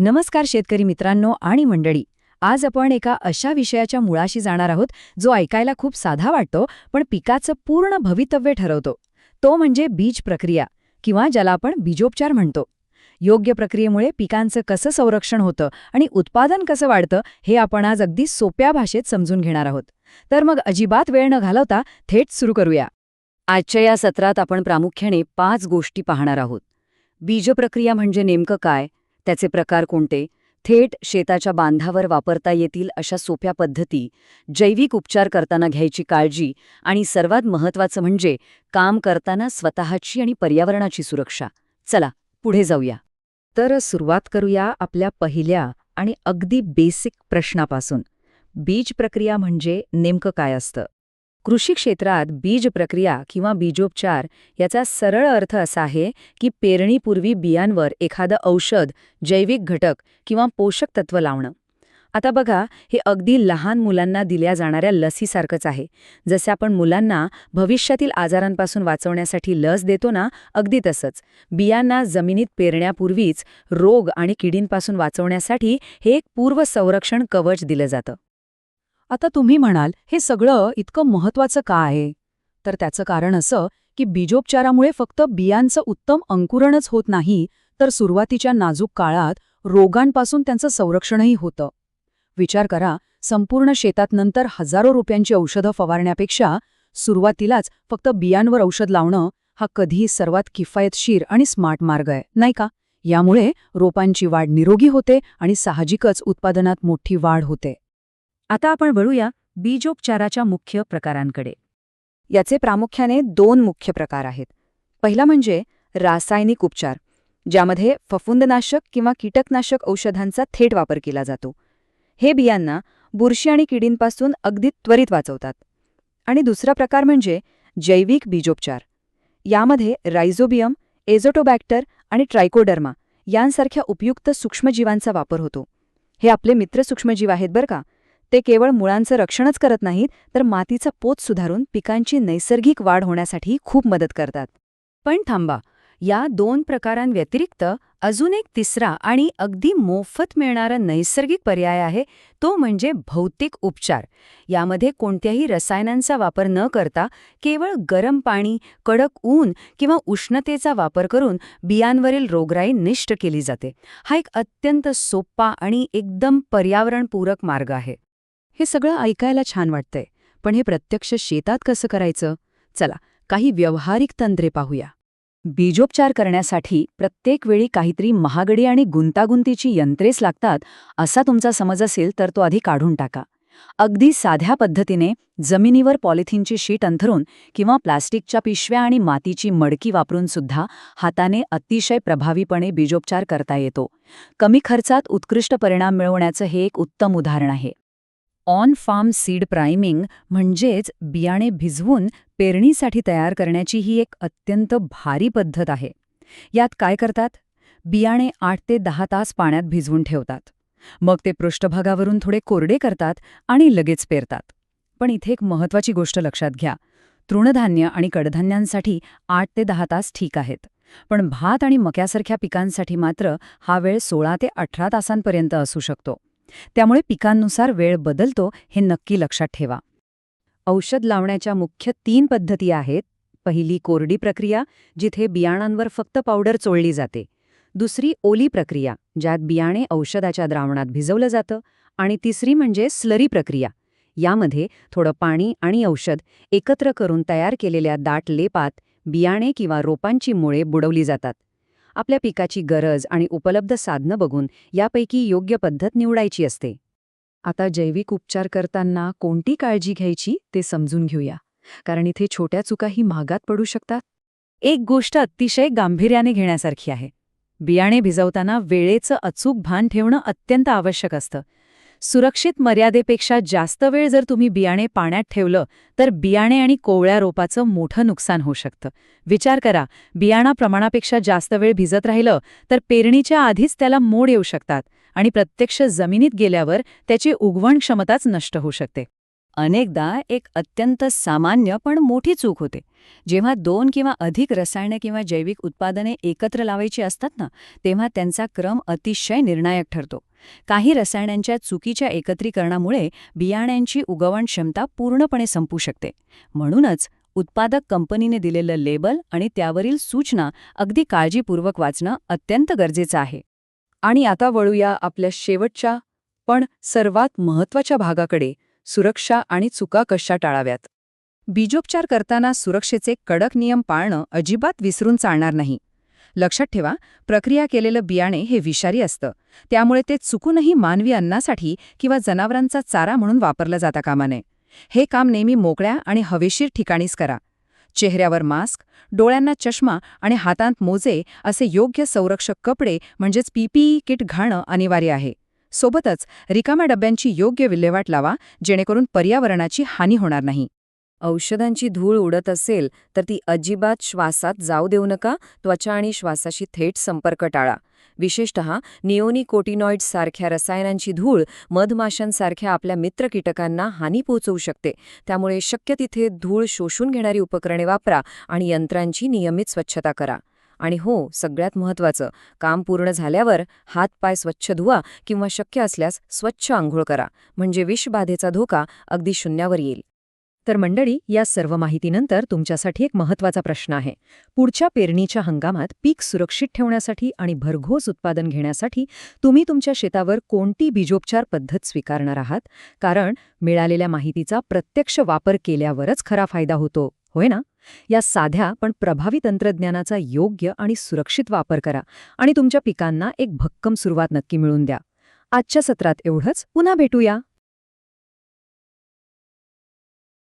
नमस्कार शेतकरी मित्रांनो आणि मंडळी. आज आपण एका अशा विषयाच्या मुळाशी जाणार आहोत जो ऐकायला खूप साधा वाटतो पण पिकाचं पूर्ण भवितव्य ठरवतो. तो म्हणजे बीज प्रक्रिया किंवा ज्याला आपण बीजोपचार म्हणतो. योग्य प्रक्रियेमुळे पिकांचं कसं संरक्षण होतं आणि उत्पादन कसं वाढतं हे आपण आज अगदी सोप्या भाषेत समजून घेणार आहोत. तर मग अजिबात वेळ न घालवता थेट सुरू करूया. आजच्या या सत्रात आपण प्रामुख्याने 5 गोष्टी पाहणार आहोत. बीजप्रक्रिया म्हणजे नेमकं काय, त्याचे प्रकार कोणते, थेट शेताच्या बांधावर वापरता येतील अशा सोप्या पद्धती, जैविक उपचार करताना घ्यायची काळजी आणि सर्वात महत्त्वाचं म्हणजे काम करताना स्वतःची आणि पर्यावरणाची सुरक्षा. चला पुढे जाऊया. तर सुरुवात करूया आपल्या पहिल्या आणि अगदी बेसिक प्रश्नापासून. बीज प्रक्रिया म्हणजे नेमकं काय असतं? कृषी क्षेत्रात बीज प्रक्रिया किंवा बीजोपचार याचा सरळ अर्थ असा आहे की पेरणीपूर्वी बियांवर एखादं औषध, जैविक घटक किंवा पोषक तत्व लावणं. आता बघा, हे अगदी लहान मुलांना दिल्या जाणाऱ्या लसीसारखंच आहे. जसे आपण मुलांना भविष्यातील आजारांपासून वाचवण्यासाठी लस देतो ना, अगदी तसंच बियांना जमिनीत पेरण्यापूर्वीच रोग आणि किडींपासून वाचवण्यासाठी हे एक पूर्व संरक्षण कवच दिलं जातं. आता तुम्ही म्हणाल, हे सगळं इतकं महत्त्वाचं का आहे? तर त्याचं कारण असं की बीजोपचारामुळे फक्त बियांचं उत्तम अंकुरणच होत नाही, तर सुरुवातीच्या नाजूक काळात रोगांपासून त्यांचं संरक्षणही होतं. विचार करा, संपूर्ण शेतात नंतर हजारो रुपयांची औषधं फवारण्यापेक्षा सुरुवातीलाच फक्त बियांवर औषध लावणं हा कधीही सर्वात किफायतशीर आणि स्मार्ट मार्ग आहे, नाही का? यामुळे रोपांची वाढ निरोगी होते आणि साहजिकच उत्पादनात मोठी वाढ होते. आता आपण वळूया बीजोपचाराच्या मुख्य प्रकारांकडे. याचे प्रामुख्याने 2 मुख्य प्रकार आहेत. पहिला म्हणजे रासायनिक उपचार, ज्यामध्ये फफूंदनाशक किंवा कीटकनाशक औषधांचा थेट वापर केला जातो. हे बियांना बुरशी आणि किडींपासून अगदी त्वरित वाचवतात. आणि दुसरा प्रकार म्हणजे जैविक बीजोपचार. यामध्ये रायझोबियम, एझोटोबॅक्टर आणि ट्रायकोडर्मा यांसारख्या उपयुक्त सूक्ष्मजीवांचा वापर होतो. हे आपले मित्र सूक्ष्मजीव आहेत बरं का. ते केवळ मुळांचं रक्षणच करत नाहीत, तर मातीचा पोत सुधारून पिकांची नैसर्गिक वाढ होण्यासाठी खूप मदत करतात. पण थांबा, या 2 प्रकारांव्यतिरिक्त अजून एक तिसरा आणि अगदी मोफत मिळणारा नैसर्गिक पर्याय आहे, तो म्हणजे भौतिक उपचार. यामध्ये कोणत्याही रसायनांचा वापर न करता केवळ गरम पाणी, कडक ऊन किंवा उष्णतेचा वापर करून बियांवरील रोगराई नष्ट केली जाते. हा एक अत्यंत सोपा आणि एकदम पर्यावरणपूरक मार्ग आहे. हे सगळं ऐकायला छान वाटतंय, पण हे प्रत्यक्ष शेतात कसं करायचं? चला, काही व्यावहारिक तंत्रे पाहूया. बीजोपचार करण्यासाठी प्रत्येक वेळी काहीतरी महागडी आणि गुंतागुंतीची यंत्रेच लागतात असा तुमचा समज असेल तर तो आधी काढून टाका. अगदी साध्या पद्धतीने जमिनीवर पॉलिथिनची शीट अंथरून किंवा प्लास्टिकच्या पिशव्या आणि मातीची मडकी वापरून सुद्धा हाताने अतिशय प्रभावीपणे बीजोपचार करता येतो. कमी खर्चात उत्कृष्ट परिणाम मिळवण्याचं हे एक उत्तम उदाहरण आहे. ऑन फार्म सीड प्रायमिंग म्हणजेच बियाणे भिजवून पेरणीसाठी तयार करण्याची ही एक अत्यंत भारी पद्धत आहे. यात काय करतात? बियाणे 8 ते 10 तास पाण्यात भिजवून ठेवतात. मग ते पृष्ठभागावरून थोडे कोरडे करतात आणि लगेच पेरतात. पण इथे एक महत्त्वाची गोष्ट लक्षात घ्या. तृणधान्य आणि कडधान्यांसाठी 8 ते 10 तास ठीक आहेत. पण भात आणि मक्यासारख्या पिकांसाठी मात्र हा वेळ 16 ते 18 तासांपर्यंत असू शकतो. त्यामुळे पिकांनुसार वेळ बदलतो हे नक्की लक्षात ठेवा. औषध लावण्याच्या मुख्य 3 पद्धती आहेत. पहिली कोरडी प्रक्रिया, जिथे बियाणांवर फक्त पावडर चोळली जाते. दुसरी ओली प्रक्रिया, ज्यात बियाणे औषधाच्या द्रावणात भिजवलं जातं. आणि तिसरी म्हणजे स्लरी प्रक्रिया. यामध्ये थोडं पाणी आणि औषध एकत्र करून तयार केलेल्या दाट लेपात बियाणे किंवा रोपांची मुळे बुडवली जातात. आपल्या पिकाची गरज आणि उपलब्ध साधनं बघून यापैकी योग्य पद्धत निवडायची असते. आता जैविक उपचार करताना कोणती काळजी घ्यायची ते समजून घेऊया, कारण इथे छोट्या चुकाही महागात पडू शकतात. एक गोष्ट अतिशय गांभीर्याने घेण्यासारखी आहे. बियाणे भिजवताना वेळेचं अचूक भान ठेवणं अत्यंत आवश्यक असतं. सुरक्षित मर्यादेपेक्षा जास्त वेळ जर तुम्ही बियाणे पाण्यात ठेवलं तर बियाणे आणि कोवळ्या रोपाचं मोठं नुकसान होऊ शकतं. विचार करा, बियाणा प्रमाणापेक्षा जास्त वेळ भिजत राहिलं तर पेरणीच्या आधीच त्याला मोड येऊ शकतात आणि प्रत्यक्ष जमिनीत गेल्यावर त्याची उगवण क्षमताच नष्ट होऊ शकते. अनेकदा एक अत्यंत सामान्य पण मोठी चूक होते. जेव्हा 2 किंवा अधिक रसायने किंवा जैविक उत्पादने एकत्र लावायची असतात ना, तेव्हा त्यांचा क्रम अतिशय निर्णायक ठरतो. काही रसायनांच्या चुकीच्या एकत्रीकरणामुळे बियाण्यांची उगवण क्षमता पूर्णपणे संपू शकते. म्हणूनच उत्पादक कंपनीने दिलेलं लेबल आणि त्यावरील सूचना अगदी काळजीपूर्वक वाचणं अत्यंत गरजेचं आहे. आणि आता वळूया आपल्या शेवटच्या पण सर्वात महत्त्वाच्या भागाकडे, सुरक्षा आणि चुका कशा टाळाव्यात. बीजोपचार करताना सुरक्षेचे कडक नियम पाळणं अजिबात विसरून चालणार नाही. लक्षात ठेवा, प्रक्रिया केलेलं बियाणे हे विषारी असतं, त्यामुळे ते चुकूनही मानवी अन्नासाठी किंवा जनावरांचा चारा म्हणून वापरलं जाता कामा नये. हे काम नेहमी मोकळ्या आणि हवेशीर ठिकाणीच करा. चेहऱ्यावर मास्क, डोळ्यांना चष्मा आणि हातांत मोजे असे योग्य संरक्षक कपडे म्हणजेच पीपीई किट घालणं अनिवार्य आहे. सोबतच रिकाम्या डब्यांची योग्य विल्हेवाट लावा, जेणेकरून पर्यावरणाची हानी होणार नाही. औषधांची धूळ उडत असेल तर ती अजिबात श्वासात जाऊ देऊ नका. त्वचा आणि श्वासाशी थेट संपर्क टाळा. विशेषतः निओनिकोटिनॉइड्ससारख्या रसायनांची धूळ मधमाशांसारख्या आपल्या मित्र कीटकांना हानी पोहोचवू शकते. त्यामुळे शक्य तिथे धूळ शोषून घेणारी उपकरणे वापरा आणि यंत्रांची नियमित स्वच्छता करा. आणि हो, सगळ्यात महत्त्वाचं, काम पूर्ण झाल्यावर हात-पाय स्वच्छ धुवा किंवा शक्य असल्यास स्वच्छ आंघोळ करा, म्हणजे विषबाधेचा धोका अगदी शून्यावर येईल. तर मंडळी, या सर्व माहितीनंतर तुमच्यासाठी एक महत्त्वाचा प्रश्न आहे. पुढच्या पेरणीच्या हंगामात पीक सुरक्षित ठेवण्यासाठी आणि भरघोस उत्पादन घेण्यासाठी तुम्ही तुमच्या शेतावर कोणती बीजोपचार पद्धत स्वीकारणार आहात? कारण मिळालेल्या माहितीचा प्रत्यक्ष वापर केल्यावरच खरा फायदा होतो, होय ना? या साध्या पण प्रभावी तंत्रज्ञानाचा योग्य आणि सुरक्षित वापर करा आणि तुमच्या पिकांना एक भक्कम सुरुवात नक्की मिळवून द्या. आजच्या सत्रात एवढंच. पुन्हा भेटूया.